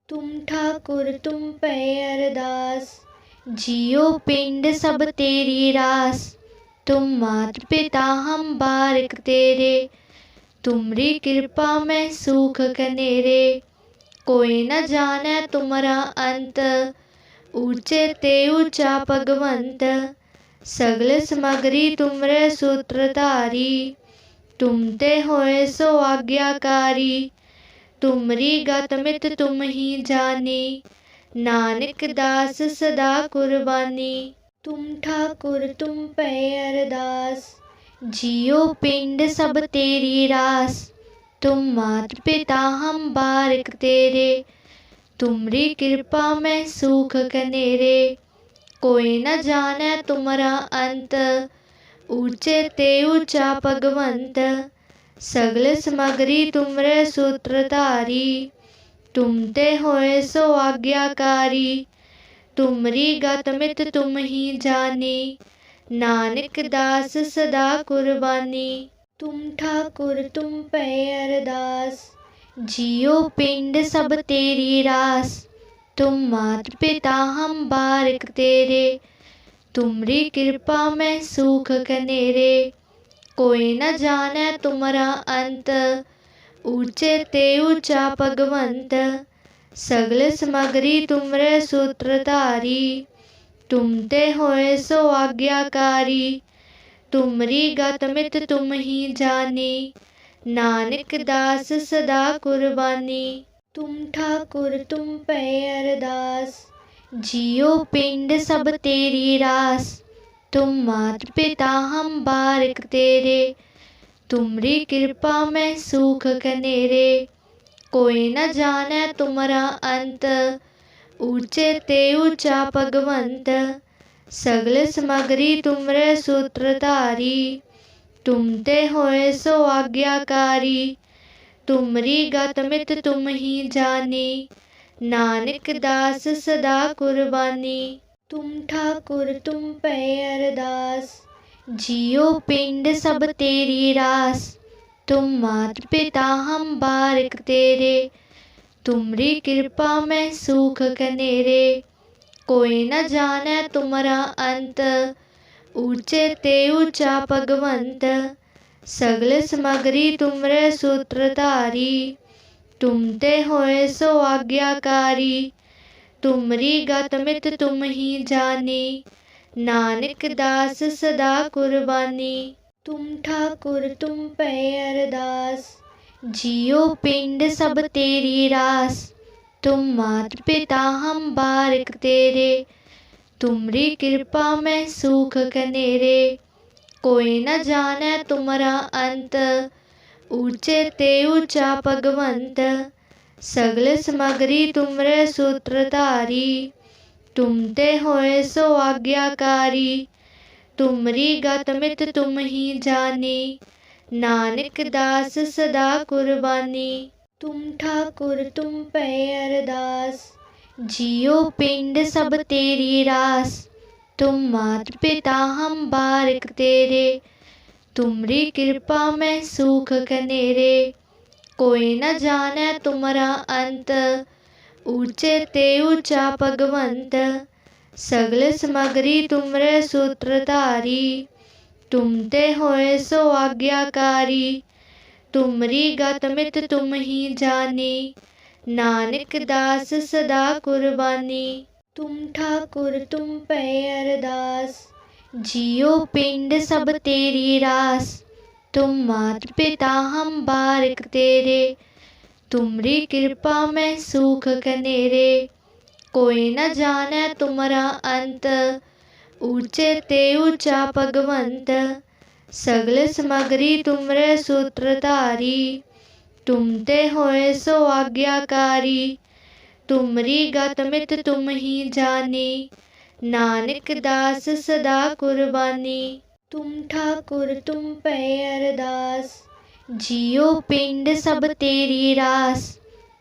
तुम ठाकुर तुम पे अरदास, जियो पिंड सब तेरी रास। तुम मात पिता हम बारिक तेरे, तुमरी कृपा में सुख कनेरे। कोई न जाने तुम्हारा अंत, ऊंचे ते ऊंचा भगवंत। सगल समगरी तुमरे सूत्रधारी, तुम ते होए सो आज्ञाकारी। तुमरी गत मित तुम ही जानी, नानक दास सदा कुर्बानी। तुम ठाकुर तुम पे अरदास, जियो पिंड सब तेरी रास। तुम मात पिता हम बारिक तेरे, तुमरी कृपा में सुख कनेरे। कोई न जाने तुम्हारा अंत, ऊंचे ते ऊंचा भगवंत। सगल समगरी तुमरे सूत्रधारी, तुम ते होए सो आज्ञाकारी। तुमरी गत मित तुम ही जानी, नानक दास सदा कुर्बानी। तुम ठाकुर तुम पे अरदास, जियो पिंड सब तेरी रास। तुम मात पिता हम बारिक तेरे, तुमरी कृपा में सुख कनेरे। कोई न जाने तुम्हारा अंत, ऊंचे ते ऊंचा भगवंत। सगल समगरी तुमरे सूत्रधारी, तुम ते होए सो आज्ञाकारी। तुमरी गत मित तुम ही जानी, नानक दास सदा कुर्बानी। तुम ठाकुर तुम पे अरदास, जियो पिंड सब तेरी रास। तुम मात पिता हम बारिक तेरे, तुमरी कृपा में सुख कनेरे। कोई न जाने तुम्हारा अंत, ऊंचे ते ऊंचा भगवंत। सगल समगरी तुमरे सूत्रधारी, तुम ते होए सो आज्ञाकारी। तुमरी गत मित तुम ही जानी, नानक दास सदा कुर्बानी। तुम ठाकुर तुम पे अरदास, जियो पिंड सब तेरी रास। तुम मात पिता हम बारिक तेरे, तुमरी कृपा में सुख कनेरे। कोई न जाने तुम्हारा अंत, ऊंचे ते ऊंचा भगवंत। सगल समगरी तुमरे सूत्रधारी, तुम ते होए सो आज्ञाकारी। तुमरी गत मित तुम ही जानी, नानक दास सदा कुर्बानी। तुम ठाकुर तुम पे अरदास, जियो पिंड सब तेरी रास। तुम मात पिता हम बारिक तेरे, तुमरी कृपा में सुख कनेरे। कोई न जाने तुम्हारा अंत, ऊंचे ते ऊंचा भगवंत। सगल समगरी तुमरे सूत्रधारी, तुम ते होए सो आज्ञाकारी। तुमरी गत मित तुम ही जानी, नानक दास सदा कुर्बानी। तुम ठाकुर तुम पे अरदास, जियो पिंड सब तेरी रास। तुम मात पिता हम बारिक तेरे, तुमरी कृपा में सुख कनेरे। कोई न जाने तुम्हारा अंत, ऊंचे ते ऊंचा भगवंत। सगल समगरी तुमरे सूत्रधारी, तुम ते होए सो आज्ञाकारी। तुमरी गत मित तुम ही जानी, नानक दास सदा कुर्बानी। तुम ठाकुर तुम पे अरदास, जियो पिंड सब तेरी रास। तुम मात पिता हम बारिक तेरे, तुमरी कृपा में सुख कनेरे। कोई न जाने तुम्हारा अंत, ऊंचे ते ऊंचा भगवंत। सगल समगरी तुमरे सूत्रधारी, तुम ते होए सो आज्ञाकारी। तुमरी गत मित तुम ही जानी, नानक दास सदा कुर्बानी। तुम ठाकुर तुम पे अरदास, जियो पिंड सब तेरी रास।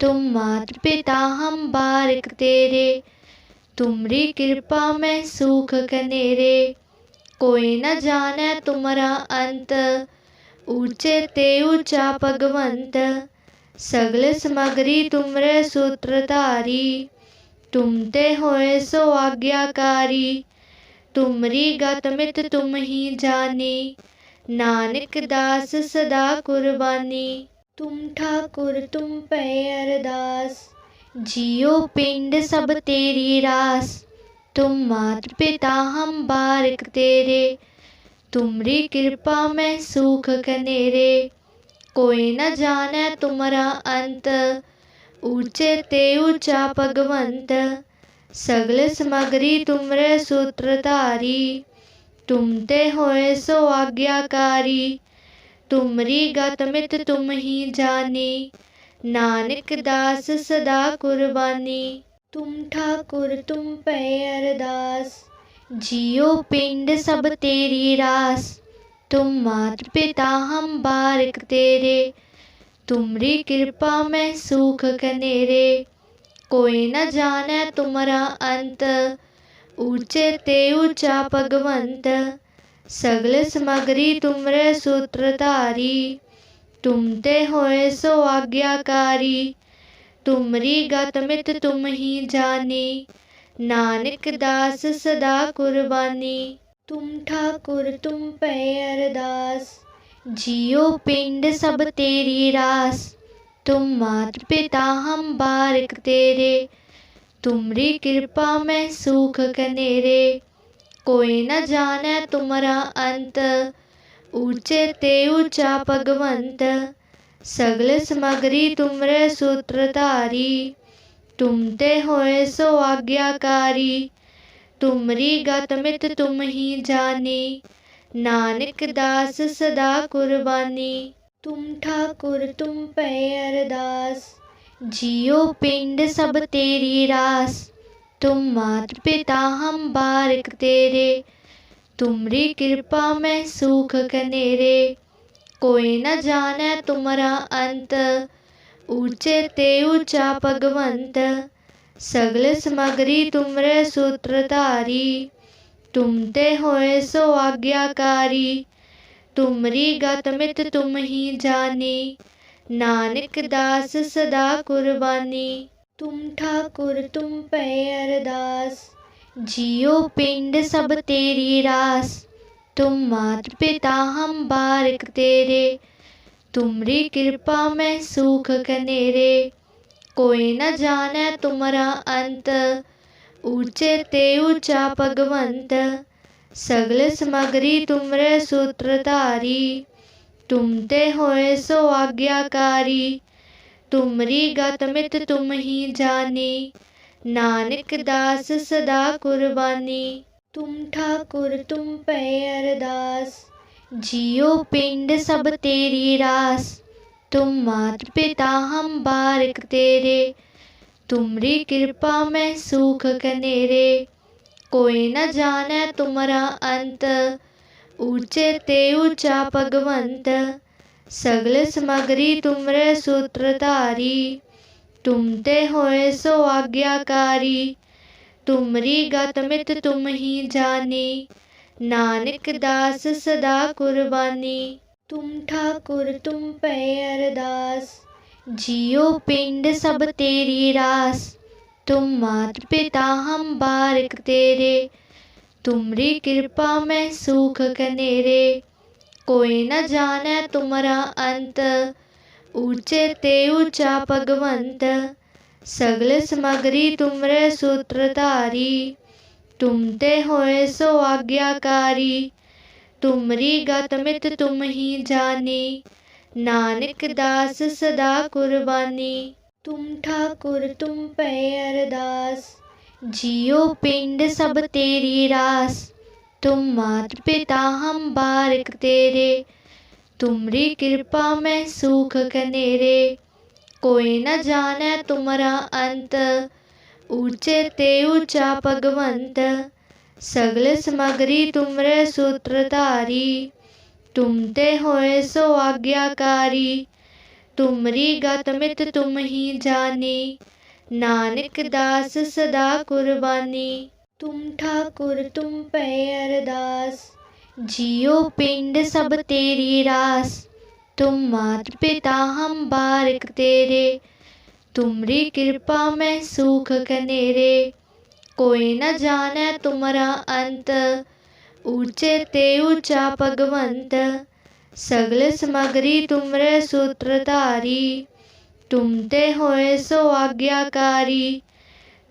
तुम मात पिता हम बारिक तेरे, तुमरी कृपा में सुख कनेरे। कोई न जाने तुम्हारा अंत, ऊंचे ते ऊंचा भगवंत। सगल समगरी तुमरे सूत्रधारी। तुम ते होए सो आज्ञाकारी। तुमरी गत मित तुम ही जानी। नानक दास सदा कुर्बानी। तुम ठाकुर तुम पे अरदास। जियो पिंड सब तेरी रास। तुम मात पिता हम बारिक तेरे। तुमरी कृपा में सुख कनेरे। कोई न जाने तुमरा अंत। ऊंचे ते ऊंचा भगवंत। सगल समगरी तुमरे सूत्रधारी। तुम ते होए सो आज्ञाकारी। तुमरी गत मित तुम ही जानी। नानक दास सदा कुर्बानी। तुम ठाकुर तुम पे अरदास। जियो पिंड सब तेरी रास। तुम मात पिता हम बारिक तेरे। तुमरी कृपा में सुख कनेरे। कोई न जाने तुमरा अंत। ऊंचे ते ऊंचा भगवंत। सगल समगरी तुमरे सूत्रधारी। तुम ते होए सो आज्ञाकारी। तुमरी गत मित तुम ही जानी। नानक दास सदा कुर्बानी। तुम ठाकुर तुम पे अरदास। जियो पिंड सब तेरी रास। तुम मात पिता हम बारिक तेरे। तुमरी कृपा में सुख कनेरे। कोई न जाने तुमरा अंत। ऊंचे ते ऊंचा भगवंत। सगल समगरी तुमरे सूत्रधारी। तुम ते होए सो आज्ञाकारी। तुमरी गत मित तुम ही जानी। नानक दास सदा कुर्बानी। तुम ठाकुर तुम पे अरदास। जियो पिंड सब तेरी रास। तुम मात पिता हम बारिक तेरे। तुमरी कृपा में सुख कनेरे। कोई न जाने तुमरा अंत। ऊंचे ते ऊंचा भगवंत। सगल समगरी तुमरे सूत्रधारी। तुम ते होए सो आज्ञाकारी। तुमरी गत मित तुम ही जानी। नानक दास सदा कुर्बानी। तुम ठाकुर तुम पे अरदास। जियो पिंड सब तेरी रास। तुम मात पिता हम बारिक तेरे। तुमरी कृपा में सुख कनेरे। कोई न जाने तुमरा अंत। ऊंचे ते ऊंचा भगवंत। सगल समगरी तुमरे सूत्रधारी। तुम ते होए सो आज्ञाकारी। तुमरी गत मित तुम ही जानी। नानक दास सदा कुर्बानी। तुम ठाकुर तुम पे अरदास। जियो पिंड सब तेरी रास। तुम मात पिता हम बारिक तेरे। तुमरी कृपा में सुख कनेरे। कोई न जाने तुमरा अंत। ऊंचे ते ऊंचा भगवंत। सगल समगरी तुमरे सूत्रधारी। तुम ते होए सो आज्ञाकारी। तुमरी गत मित तुम ही जानी। नानक दास सदा कुर्बानी। तुम ठाकुर तुम पे अरदास। जियो पिंड सब तेरी रास। तुम मात पिता हम बारिक तेरे। तुमरी कृपा में सुख कनेरे। कोई न जाने तुमरा अंत। ऊंचे ते ऊंचा भगवंत। सगल समगरी तुमरे सूत्रधारी। तुम ते होए सो आज्ञाकारी। तुमरी गत मित तुम ही जानी। नानक दास सदा कुर्बानी। तुम ठाकुर तुम पे अरदास। जियो पिंड सब तेरी रास। तुम मात पिता हम बारिक तेरे। तुमरी कृपा में सुख कनेरे। कोई न जाने तुमरा अंत। ऊंचे ते ऊंचा भगवंत। सगल समगरी तुमरे सूत्रधारी। तुम ते होए सो आज्ञाकारी। तुमरी गत मित तुम ही जानी। नानक दास सदा कुर्बानी। तुम ठाकुर तुम पे अरदास। जियो पिंड सब तेरी रास। तुम मात पिता हम बारिक तेरे, तुमरी कृपा में सूख कनेरे। कोई न जाने तुमरा अंत, ऊंचे ते ऊंचा भगवंत। सगल समगरी तुमरे सूत्रधारी, तुम ते होए सो आज्ञाकारी।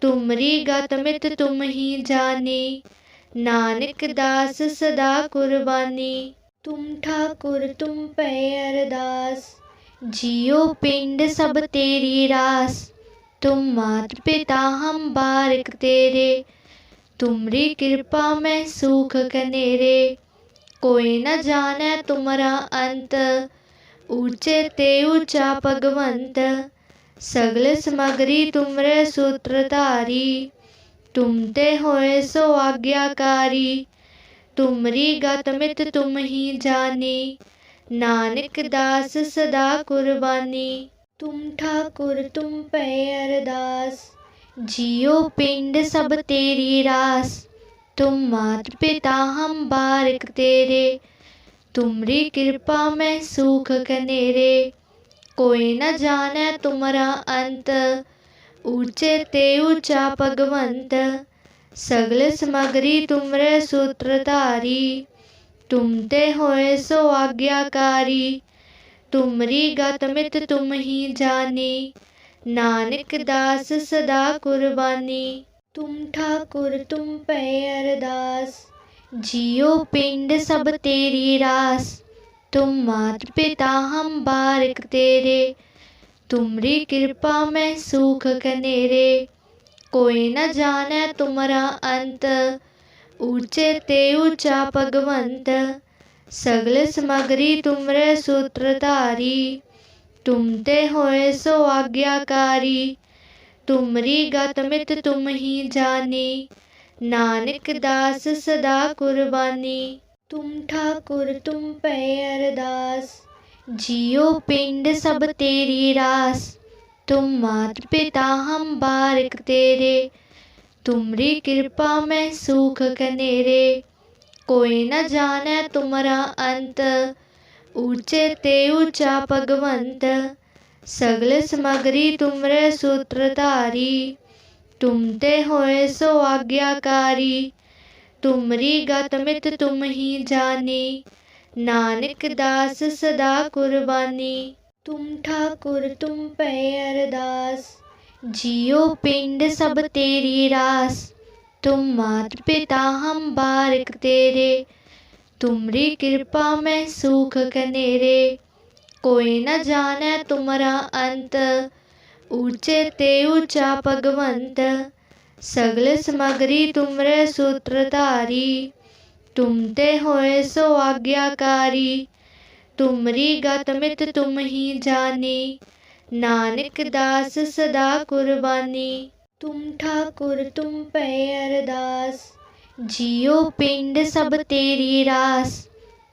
तुमरी गत मित तुम ही जानी, नानक दास सदा कुर्बानी। तुम ठाकुर तुम पे अरदास, जियो पिंड सब तेरी रास। तुम मात पिता हम बारिक तेरे, तुमरी कृपा में सूख कनेरे। कोई न जाने तुमरा अंत, ऊंचे ते ऊंचा भगवंत। सगल समगरी तुमरे सूत्रधारी, तुम ते होए सो आज्ञाकारी। तुमरी गत मित तुम ही जानी, नानक दास सदा कुर्बानी। तुम ठाकुर तुम पे अरदास, जियो पिंड सब तेरी रास। तुम मात पिता हम बारिक तेरे, तुमरी कृपा में सूख कनेरे। कोई न जाने तुमरा अंत, ऊंचे ते ऊंचा भगवंत। सगल समगरी तुमरे सूत्रधारी, तुम ते होए सो आज्ञाकारी। तुमरी गत मित तुम ही जानी, नानक दास सदा कुर्बानी। तुम ठाकुर तुम पे अरदास, जियो पिंड सब तेरी रास। तुम मात पिता हम बारिक तेरे, तुमरी कृपा में सूख कनेरे। कोई न जाने तुमरा अंत, ऊंचे ते ऊंचा भगवंत। सगल समगरी तुमरे सूत्रधारी, तुम ते होए सो आज्ञाकारी। तुमरी गत मित तुम ही जानी, नानक दास सदा कुर्बानी। तुम ठाकुर तुम पे अरदास, जियो पिंड सब तेरी रास। तुम मात पिता हम बारिक तेरे, तुमरी कृपा में सूख कनेरे। कोई न जाने तुमरा अंत, ऊंचे ते ऊंचा भगवंत। सगल समगरी तुमरे सूत्रधारी, तुम ते होए सो आज्ञाकारी। तुमरी गत मित तुम ही जानी, नानक दास सदा कुर्बानी। तुम ठाकुर तुम पे अरदास, जियो पिंड सब तेरी रास। तुम मात पिता हम बारिक तेरे, तुमरी कृपा में सूख कनेरे। कोई न जाने तुमरा अंत, ऊंचे ते ऊंचा भगवंत। सगल समगरी तुमरे सूत्रधारी, तुम ते होए सो आज्ञाकारी। तुमरी गत मित तुम ही जानी, नानक दास सदा कुर्बानी। तुम ठाकुर तुम पे अरदास, जियो पिंड सब तेरी रास।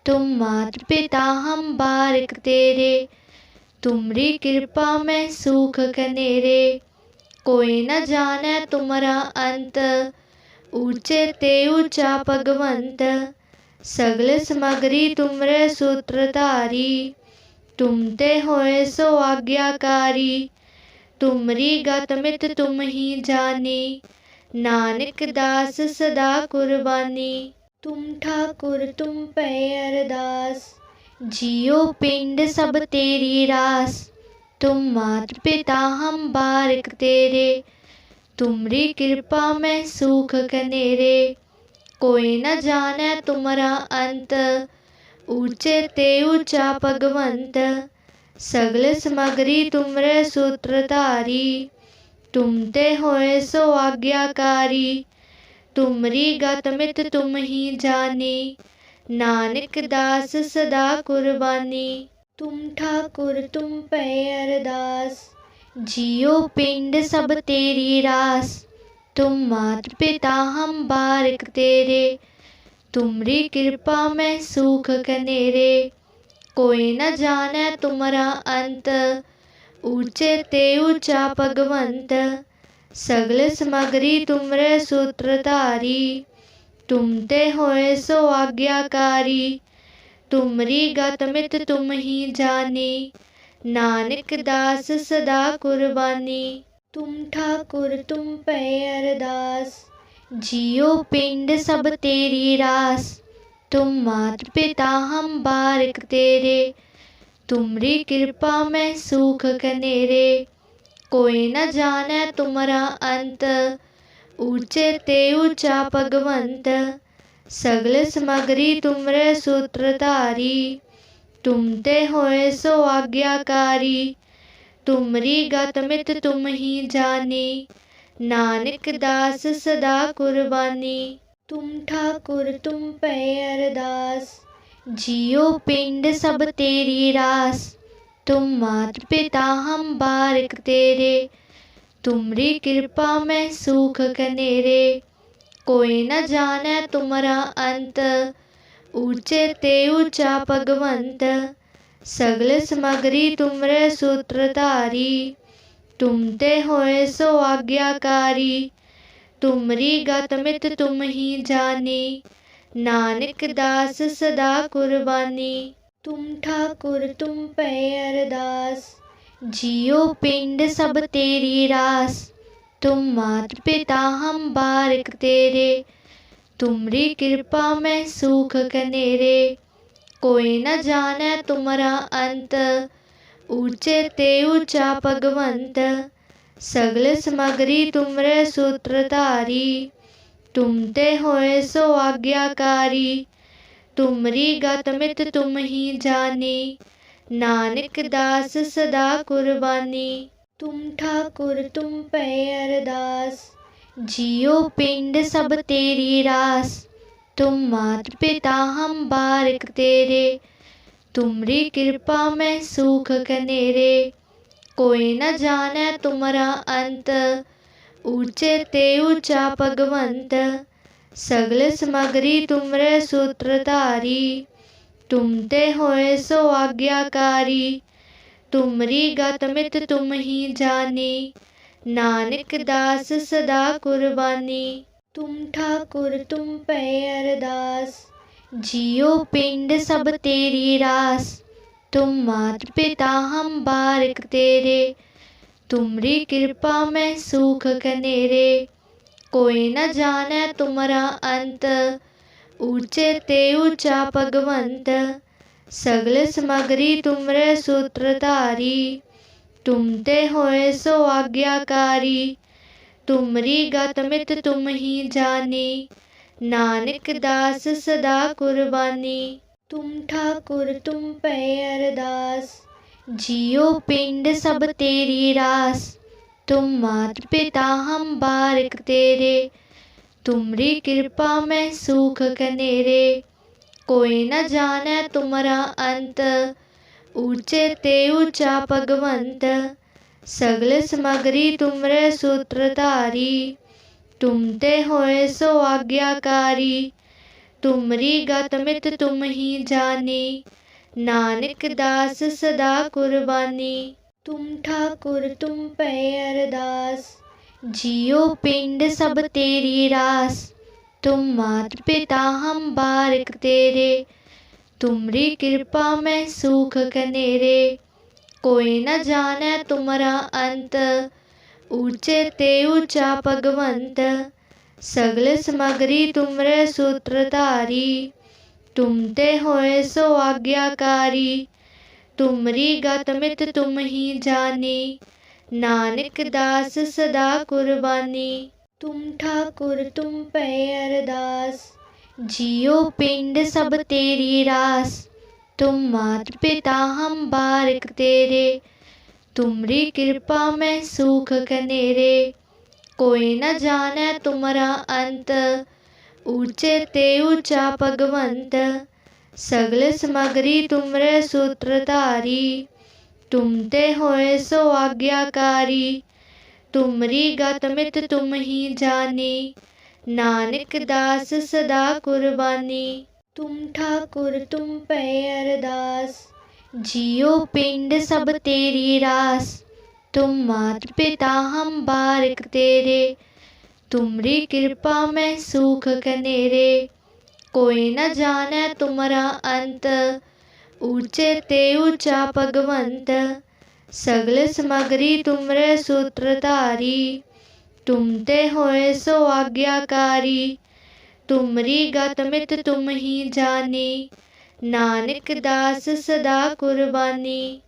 तुम मात पिता हम बारिक तेरे, तुमरी कृपा में सूख कनेरे। कोई न जाने तुमरा अंत, ऊंचे ते ऊंचा भगवंत। सगल समगरी तुमरे सूत्रधारी, तुम ते होए सो आज्ञाकारी। तुमरी गत मित तुम ही जानी, नानक दास सदा कुर्बानी। तुम ठाकुर तुम पे अरदास, जियो पिंड सब तेरी रास। तुम मात पिता हम बारिक तेरे, तुमरी कृपा में सूख कनेरे। कोई न जाने तुमरा अंत, ऊंचे ते ऊंचा भगवंत। सगल समगरी तुमरे सूत्रधारी, तुम ते होए सो आज्ञाकारी। तुमरी गत मित तुम ही जानी, नानक दास सदा कुर्बानी। तुम ठाकुर तुम पे अरदास, जियो पिंड सब तेरी रास। तुम मात पिता हम बारिक तेरे, तुमरी कृपा में सूख कनेरे। कोई न जाने तुमरा अंत, ऊंचे ते ऊंचा भगवंत। सगल समगरी तुमरे सूत्रधारी, तुम ते होए सो आज्ञाकारी। तुमरी गत मित तुम ही जानी, नानक दास सदा कुर्बानी। तुम ठाकुर तुम पे अरदास, जियो पिंड सब तेरी रास। तुम मात पिता हम बारिक तेरे, तुमरी कृपा में सूख कनेरे। कोई न जाने तुमरा अंत, ऊंचे ते ऊंचा भगवंत। सगल समगरी तुमरे सूत्रधारी, तुम ते होए सो आज्ञाकारी। तुमरी गत मित तुम ही जानी, नानक दास सदा कुर्बानी। तुम ठाकुर तुम पे अरदास, जियो पिंड सब तेरी रास। तुम मात पिता हम बारिक तेरे, तुमरी कृपा में सूख कनेरे। कोई न जाने तुमरा अंत, ऊंचे ते ऊंचा भगवंत। सगल समगरी तुमरे सूत्रधारी, तुम ते होए सो आज्ञाकारी। तुमरी गत मित तुम ही जानी, नानक दास सदा कुर्बानी। तुम ठाकुर तुम पे अरदास, जियो पिंड सब तेरी रास। तुम मात पिता हम बारिक तेरे, तुमरी कृपा में सूख कनेरे। कोई न जाने तुमरा अंत, ऊंचे ते ऊंचा भगवंत। सगल समगरी तुमरे सूत्रधारी, तुम ते होए सो आज्ञाकारी। तुमरी गत मित तुम ही जानी, नानक दास सदा कुर्बानी। तुम ठाकुर तुम पे अरदास, जियो पिंड सब तेरी रास। तुम मात पिता हम बारिक तेरे, तुमरी कृपा में सूख कनेरे। कोई न जाने तुमरा अंत, ऊंचे ते ऊंचा भगवंत। सगल समगरी तुमरे सूत्रधारी, तुम ते होए सो आज्ञाकारी। तुमरी गत मित तुम ही जानी, नानक दास सदा कुर्बानी। तुम ठाकुर तुम पे अरदास, जियो पिंड सब तेरी रास। तुम मात पिता हम बारिक तेरे, तुमरी कृपा में सूख कनेरे। कोई न जाने तुमरा अंत, ऊंचे ते ऊंचा भगवंत। सगल समगरी तुमरे सूत्रधारी, तुम ते होए सो आज्ञाकारी। तुमरी गत मित तुम ही जानी, नानक दास सदा कुर्बानी। तुम ठाकुर तुम पे अरदास, जियो पिंड सब तेरी रास। तुम मात पिता हम बारिक तेरे, तुमरी कृपा में सूख कनेरे। कोई न जाने तुमरा अंत, ऊंचे ते ऊंचा भगवंत। सगल समगरी तुमरे सूत्रधारी, तुम ते होए सो आज्ञाकारी। तुमरी गत मित तुम ही जानी, नानक दास सदा कुर्बानी। तुम ठाकुर तुम पे अरदास, जियो पिंड सब तेरी रास। तुम मात पिता हम बारिक तेरे, तुमरी कृपा में सूख कनेरे। कोई न जाने तुमरा अंत, ऊंचे ते ऊंचा भगवंत। सगल समगरी तुमरे सूत्रधारी, तुम ते होए सो आज्ञाकारी। तुमरी गत मित तुम ही जानी, नानक दास सदा कुर्बानी। तुम ठाकुर तुम पे अरदास, जियो पिंड सब तेरी रास। तुम मात पिता हम बारिक तेरे, तुमरी कृपा में सूख कनेरे। कोई न जाने तुमरा अंत, ऊंचे ते ऊंचा भगवंत। सगल समगरी तुमरे सूत्रधारी, तुम ते होए सो आज्ञाकारी। तुमरी गत मित तुम ही जानी, नानक दास सदा कुर्बानी। तुम ठाकुर तुम पे अरदास, जियो पिंड सब तेरी रास। तुम मात पिता हम बारिक तेरे, तुमरी कृपा में सूख कनेरे। कोई न जाने तुमरा अंत, ऊंचे ते ऊंचा भगवंत। सगल समगरी तुमरे सूत्रधारी, तुम ते होए सो आज्ञाकारी। तुमरी गत मित तुम ही जानी, नानक दास सदा कुर्बानी।